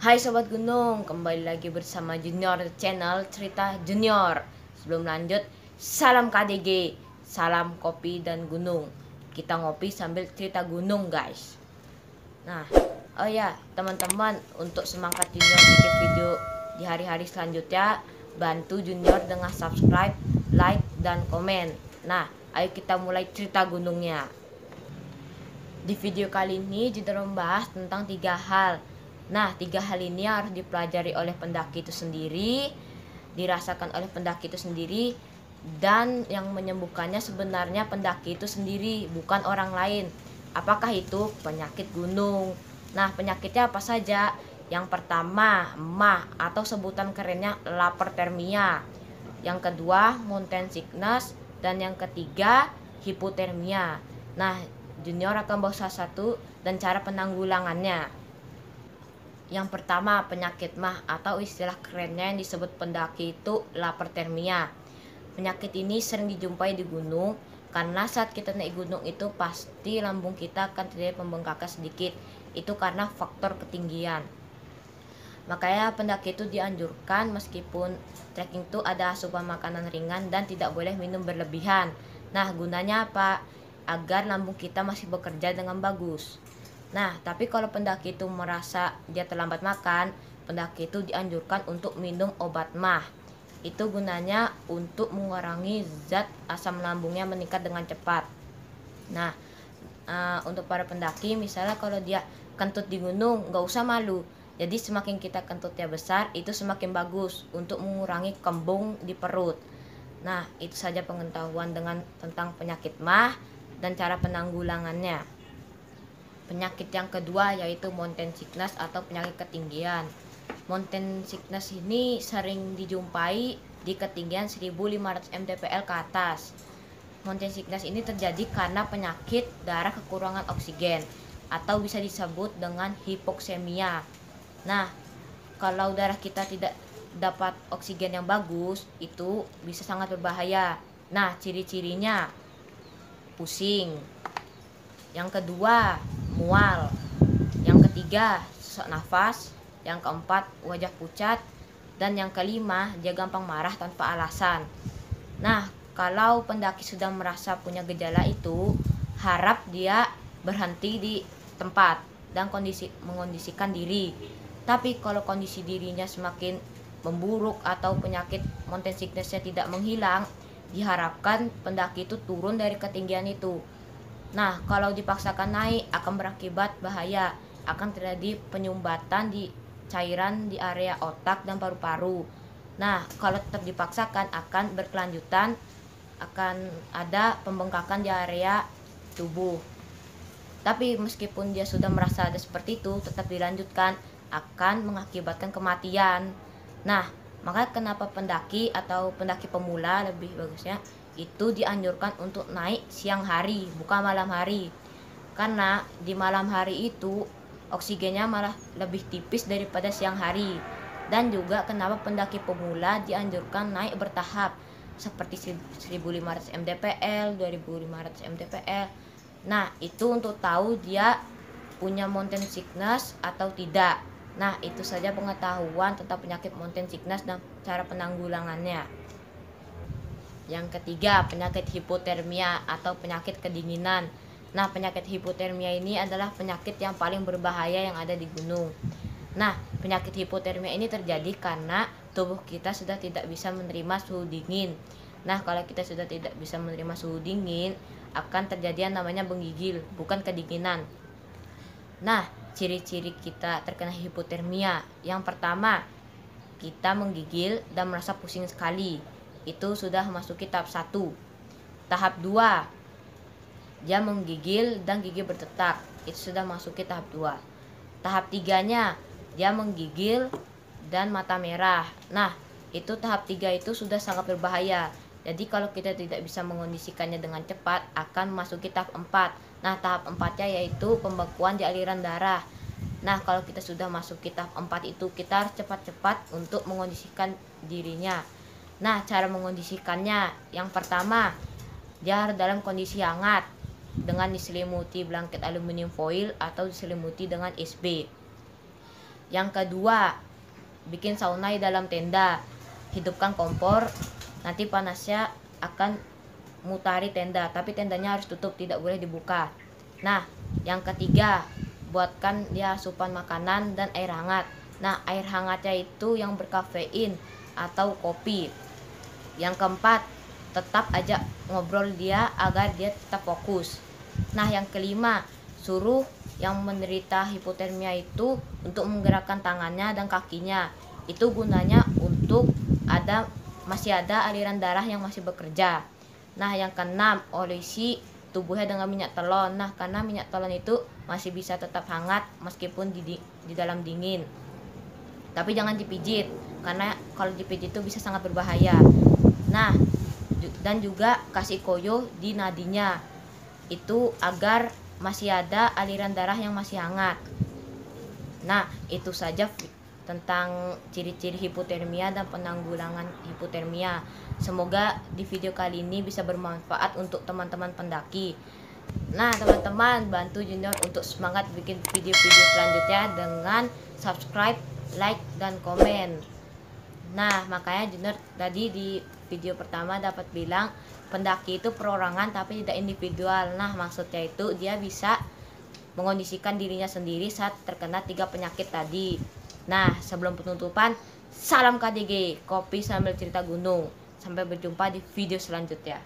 Hai Sobat Gunung, kembali lagi bersama Junior Channel Cerita Junior. Sebelum lanjut, salam KDG, salam kopi dan gunung. Kita ngopi sambil cerita gunung guys. Nah, oh ya teman-teman, untuk semangat Junior bikin video di hari-hari selanjutnya, bantu Junior dengan subscribe, like, dan komen. Nah, ayo kita mulai cerita gunungnya. Di video kali ini Junior membahas tentang 3 hal. Nah, 3 hal ini harus dipelajari oleh pendaki itu sendiri, dirasakan oleh pendaki itu sendiri, dan yang menyembuhkannya sebenarnya pendaki itu sendiri, bukan orang lain. Apakah itu? Penyakit gunung. Nah, penyakitnya apa saja? Yang pertama, MAH atau sebutan kerennya lapertermia. Yang kedua, mountain sickness, dan yang ketiga, hipotermia. Nah, Junior akan bahas satu dan cara penanggulangannya. Yang pertama, penyakit MAH atau istilah kerennya yang disebut pendaki itu lapertermia. Penyakit ini sering dijumpai di gunung karena saat kita naik gunung itu pasti lambung kita akan terjadi pembengkakan sedikit. Itu karena faktor ketinggian. Makanya pendaki itu dianjurkan meskipun trekking itu ada asupan makanan ringan dan tidak boleh minum berlebihan. Nah, gunanya apa? Agar lambung kita masih bekerja dengan bagus. Nah, tapi kalau pendaki itu merasa dia terlambat makan, pendaki itu dianjurkan untuk minum obat MAH. Itu gunanya untuk mengurangi zat asam lambungnya meningkat dengan cepat. Nah, untuk para pendaki, misalnya kalau dia kentut di gunung, nggak usah malu. Jadi semakin kita kentutnya besar, itu semakin bagus untuk mengurangi kembung di perut. Nah, itu saja pengetahuan tentang penyakit MAH dan cara penanggulangannya. Penyakit yang kedua yaitu mountain sickness atau penyakit ketinggian. Mountain sickness ini sering dijumpai di ketinggian 1500 mdpl ke atas. Mountain sickness ini terjadi karena penyakit darah kekurangan oksigen atau bisa disebut dengan hipoksemia. Nah, kalau darah kita tidak dapat oksigen yang bagus, itu bisa sangat berbahaya. Nah, ciri-cirinya pusing. Yang kedua, mual. Yang ketiga, sesak nafas. Yang keempat, wajah pucat. Dan yang kelima, dia gampang marah tanpa alasan. Nah, kalau pendaki sudah merasa punya gejala itu, harap dia berhenti di tempat dan mengondisikan diri. Tapi kalau kondisi dirinya semakin memburuk atau penyakit mountain sickness-nya tidak menghilang, diharapkan pendaki itu turun dari ketinggian itu. Nah, kalau dipaksakan naik akan berakibat bahaya, akan terjadi penyumbatan di cairan di area otak dan paru-paru. Nah, kalau tetap dipaksakan akan berkelanjutan, akan ada pembengkakan di area tubuh. Tapi meskipun dia sudah merasa ada seperti itu, tetap dilanjutkan akan mengakibatkan kematian. Nah, maka kenapa pendaki atau pendaki pemula lebih bagusnya itu dianjurkan untuk naik siang hari, bukan malam hari. Karena di malam hari itu oksigennya malah lebih tipis daripada siang hari. Dan juga kenapa pendaki pemula dianjurkan naik bertahap seperti 1500 mdpl, 2500 mdpl. Nah, itu untuk tahu dia punya mountain sickness atau tidak. Nah, itu saja pengetahuan tentang penyakit mountain sickness dan cara penanggulangannya. Yang ketiga, penyakit hipotermia atau penyakit kedinginan. Nah, penyakit hipotermia ini adalah penyakit yang paling berbahaya yang ada di gunung. Nah, penyakit hipotermia ini terjadi karena tubuh kita sudah tidak bisa menerima suhu dingin. Nah, kalau kita sudah tidak bisa menerima suhu dingin, akan terjadi yang namanya menggigil, bukan kedinginan. Nah, ciri-ciri kita terkena hipotermia. Yang pertama, kita menggigil dan merasa pusing sekali. Itu sudah memasuki tahap 1. Tahap 2, dia menggigil dan gigi berdetak. Itu sudah memasuki tahap 2. Tahap 3-nya, dia menggigil dan mata merah. Nah, itu tahap 3 itu sudah sangat berbahaya. Jadi kalau kita tidak bisa mengondisikannya dengan cepat, akan memasuki tahap 4. Nah, tahap 4-nya yaitu pembekuan di aliran darah. Nah, kalau kita sudah masuk ke tahap 4 itu, kita harus cepat-cepat untuk mengondisikan dirinya. Nah, cara mengondisikannya, yang pertama, dia harus dalam kondisi hangat dengan diselimuti blanket aluminium foil atau diselimuti dengan SB. Yang kedua, bikin sauna di dalam tenda. Hidupkan kompor, nanti panasnya akan mutari tenda, tapi tendanya harus tutup, tidak boleh dibuka. Nah, yang ketiga, buatkan dia asupan makanan dan air hangat. Nah, air hangatnya itu yang berkafein atau kopi. Yang keempat, tetap ajak ngobrol dia agar dia tetap fokus. Nah, yang kelima, suruh yang menderita hipotermia itu untuk menggerakkan tangannya dan kakinya. Itu gunanya untuk masih ada aliran darah yang masih bekerja. Nah, yang keenam, olesi tubuhnya dengan minyak telon. Nah, karena minyak telon itu masih bisa tetap hangat meskipun di dalam dingin. Tapi jangan dipijit, karena kalau dipijit itu bisa sangat berbahaya. Nah, dan juga kasih koyo di nadinya, itu agar masih ada aliran darah yang masih hangat. Nah, itu saja tentang ciri-ciri hipotermia dan penanggulangan hipotermia. Semoga di video kali ini bisa bermanfaat untuk teman-teman pendaki. Nah, teman-teman, bantu Junior untuk semangat bikin video-video selanjutnya dengan subscribe, like, dan komen. Nah, makanya Junior tadi di video pertama dapat bilang pendaki itu perorangan tapi tidak individual. Nah, maksudnya itu dia bisa mengondisikan dirinya sendiri saat terkena 3 penyakit tadi. Nah, sebelum penutupan, salam KDG, kopi sambil cerita gunung. Sampai berjumpa di video selanjutnya.